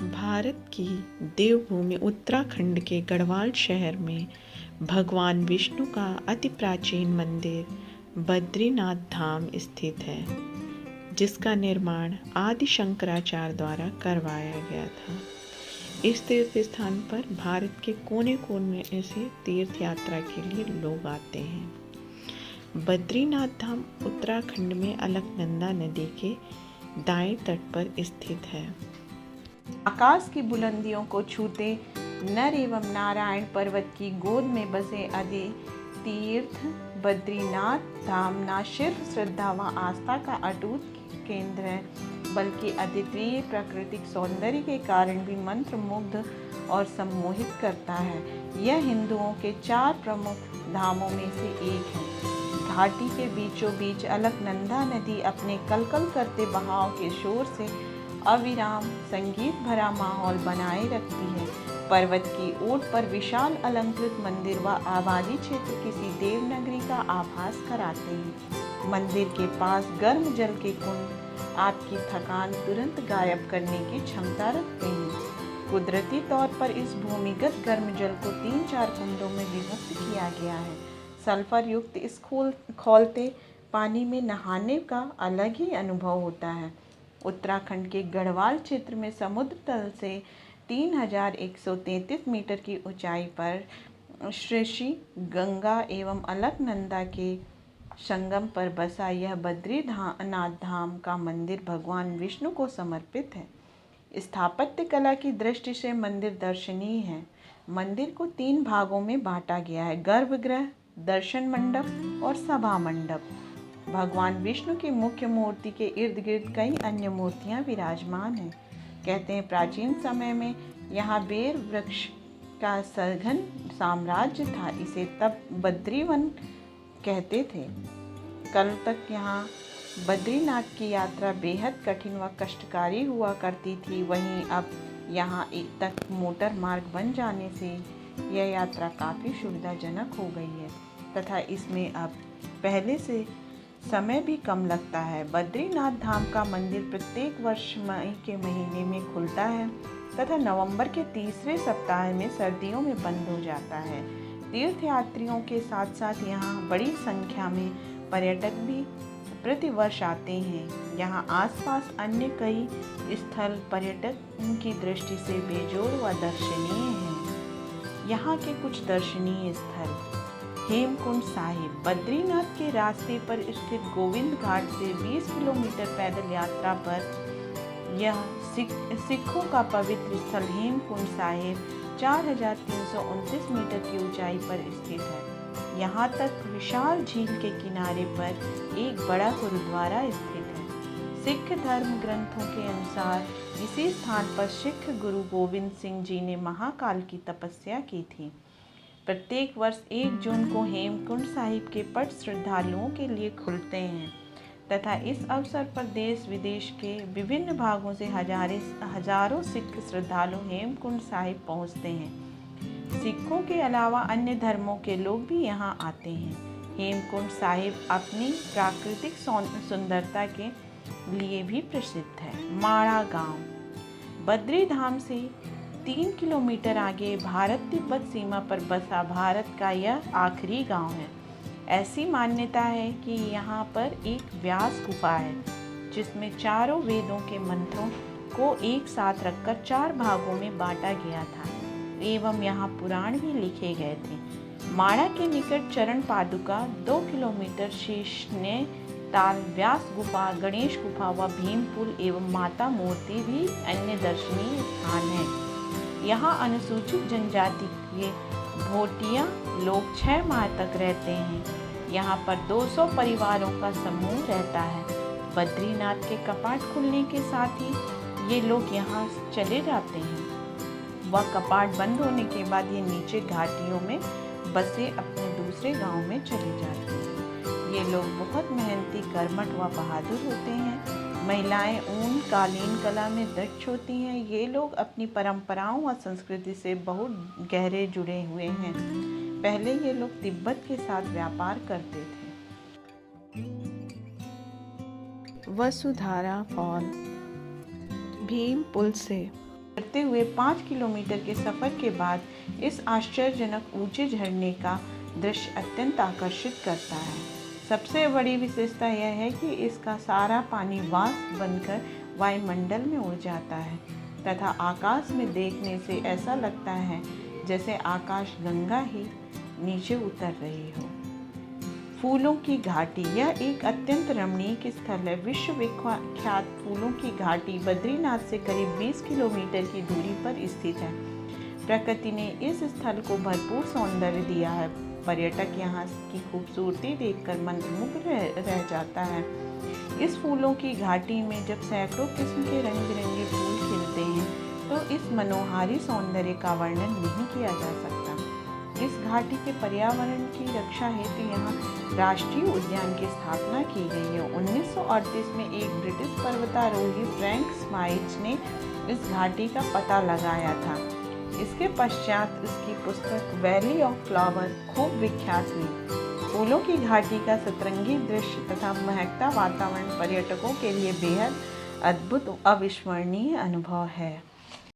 भारत की देवभूमि उत्तराखंड के गढ़वाल शहर में भगवान विष्णु का अति प्राचीन मंदिर बद्रीनाथ धाम स्थित है, जिसका निर्माण आदि शंकराचार्य द्वारा करवाया गया था। इस तीर्थ स्थान पर भारत के कोने कोने से तीर्थ यात्रा के लिए लोग आते हैं। बद्रीनाथ धाम उत्तराखंड में अलकनंदा नदी के दाएं तट पर स्थित है। आकाश की बुलंदियों को छूते नर एवं नारायण पर्वत की गोद में बसे आदि तीर्थ बद्रीनाथ धाम न सिर्फ श्रद्धा व आस्था का अटूट केंद्र है, बल्कि अद्वितीय प्राकृतिक सौंदर्य के कारण भी मंत्रमुग्ध और सम्मोहित करता है। यह हिंदुओं के 4 प्रमुख धामों में से एक है। घाटी के बीचों बीच अलकनंदा नदी अपने कलकल करते बहाव के शोर से अविराम संगीत भरा माहौल बनाए रखती है। पर्वत की ओट पर विशाल अलंकृत मंदिर व आबादी क्षेत्र किसी देवनगरी का आभास कराते हैं। मंदिर के पास गर्म जल के कुंड आपकी थकान तुरंत गायब करने की क्षमता रखते हैं। कुदरती तौर पर इस भूमिगत गर्म जल को 3-4 कुंडों में विभक्त किया गया है। सल्फर युक्त इस खौलते पानी में नहाने का अलग ही अनुभव होता है। उत्तराखंड के गढ़वाल क्षेत्र में समुद्र तल से 3133 मीटर की ऊंचाई पर श्री गंगा एवं अलकनंदा के संगम पर बसा यह बद्रीनाथ धाम का मंदिर भगवान विष्णु को समर्पित है। स्थापत्य कला की दृष्टि से मंदिर दर्शनीय है। मंदिर को 3 भागों में बांटा गया है: गर्भगृह, दर्शन मंडप और सभा मंडप। भगवान विष्णु की मुख्य मूर्ति के इर्द गिर्द कई अन्य मूर्तियां विराजमान हैं। कहते हैं प्राचीन समय में यहाँ बेर वृक्ष का सघन साम्राज्य था। इसे तब बद्रीवन कहते थे। कल तक यहाँ बद्रीनाथ की यात्रा बेहद कठिन व कष्टकारी हुआ करती थी। वहीं अब यहाँ तक मोटर मार्ग बन जाने से यह यात्रा काफ़ी सुविधाजनक हो गई है तथा इसमें अब पहले से समय भी कम लगता है। बद्रीनाथ धाम का मंदिर प्रत्येक वर्ष मई के महीने में खुलता है तथा नवंबर के तीसरे सप्ताह में सर्दियों में बंद हो जाता है। तीर्थयात्रियों के साथ साथ यहाँ बड़ी संख्या में पर्यटक भी प्रतिवर्ष आते हैं। यहाँ आसपास अन्य कई स्थल पर्यटक की दृष्टि से बेजोड़ व दर्शनीय हैं। यहाँ के कुछ दर्शनीय स्थल: हेमकुंड साहिब बद्रीनाथ के रास्ते पर स्थित गोविंद घाट से 20 किलोमीटर पैदल यात्रा पर यह सिखों का पवित्र स्थल हेमकुंड साहिब 4329 मीटर की ऊंचाई पर स्थित है। यहाँ तक विशाल झील के किनारे पर एक बड़ा गुरुद्वारा स्थित है। सिख धर्म ग्रंथों के अनुसार इसी स्थान पर सिख गुरु गोविंद सिंह जी ने महाकाल की तपस्या की थी। प्रत्येक वर्ष 1 जून को हेमकुंड साहिब के पट श्रद्धालुओं के लिए खुलते हैं तथा इस अवसर पर देश विदेश के विभिन्न भागों से हजारों सिख श्रद्धालु हेमकुंड साहिब पहुंचते हैं। सिखों के अलावा अन्य धर्मों के लोग भी यहां आते हैं। हेमकुंड साहिब अपनी प्राकृतिक सुंदरता के लिए भी प्रसिद्ध है। माड़ा गांव बद्री धाम से 3 किलोमीटर आगे भारत तिब्बत सीमा पर बसा भारत का यह आखिरी गांव है। ऐसी मान्यता है कि यहाँ पर एक व्यास गुफा है, जिसमें चारों वेदों के मंत्रों को एक साथ रखकर 4 भागों में बांटा गया था एवं यहाँ पुराण भी लिखे गए थे। माड़ा के निकट चरण पादुका 2 किलोमीटर शीर्षने ताल व्यास गुफा, गणेश गुफा व भीम पुल एवं माता मूर्ति भी अन्य दर्शनीय स्थान हैं। यहाँ अनुसूचित जनजाति के भोटिया लोग 6 माह तक रहते हैं। यहाँ पर 200 परिवारों का समूह रहता है। बद्रीनाथ के कपाट खुलने के साथ ही ये लोग यहाँ चले जाते हैं। वह कपाट बंद होने के बाद ये नीचे घाटियों में बसे अपने दूसरे गांव में चले जाते हैं। ये लोग बहुत मेहनती, कर्मठ व बहादुर होते हैं। महिलाएं ऊन कालीन कला में दक्ष होती हैं। ये लोग अपनी परंपराओं व संस्कृति से बहुत गहरे जुड़े हुए हैं। पहले ये लोग तिब्बत के साथ व्यापार करते थे। वसुधारा फॉल भीम पुल से करते हुए 5 किलोमीटर के सफ़र के बाद इस आश्चर्यजनक ऊंचे झरने का दृश्य अत्यंत आकर्षित करता है। सबसे बड़ी विशेषता यह है कि इसका सारा पानी वाष्प बनकर वायुमंडल में उड़ जाता है तथा आकाश में देखने से ऐसा लगता है जैसे आकाश गंगा ही नीचे उतर रही हो। फूलों की घाटी, यह एक अत्यंत रमणीक स्थल है। विश्व विख्यात फूलों की घाटी बद्रीनाथ से करीब 20 किलोमीटर की दूरी पर स्थित है। प्रकृति ने इस स्थल को भरपूर सौंदर्य दिया है। पर्यटक यहाँ की खूबसूरती देखकर मंत्रमुग्ध रह जाता है। इस फूलों की घाटी में जब सैकड़ों किस्म के रंग बिरंगे फूल खिलते हैं तो इस मनोहारी सौंदर्य का वर्णन नहीं किया जा सकता। इस घाटी के पर्यावरण की रक्षा हेतु यहाँ राष्ट्रीय उद्यान की स्थापना की गई है। 1938 में एक ब्रिटिश पर्वतारोही फ्रैंक स्माइट्स ने इस घाटी का पता लगाया था। इसके पश्चात इसकी पुस्तक वैली ऑफ फ्लावर खूब विख्यात हुई। फूलों की घाटी का सतरंगी दृश्य तथा महकता वातावरण पर्यटकों के लिए बेहद अद्भुत अविस्मरणीय अनुभव है।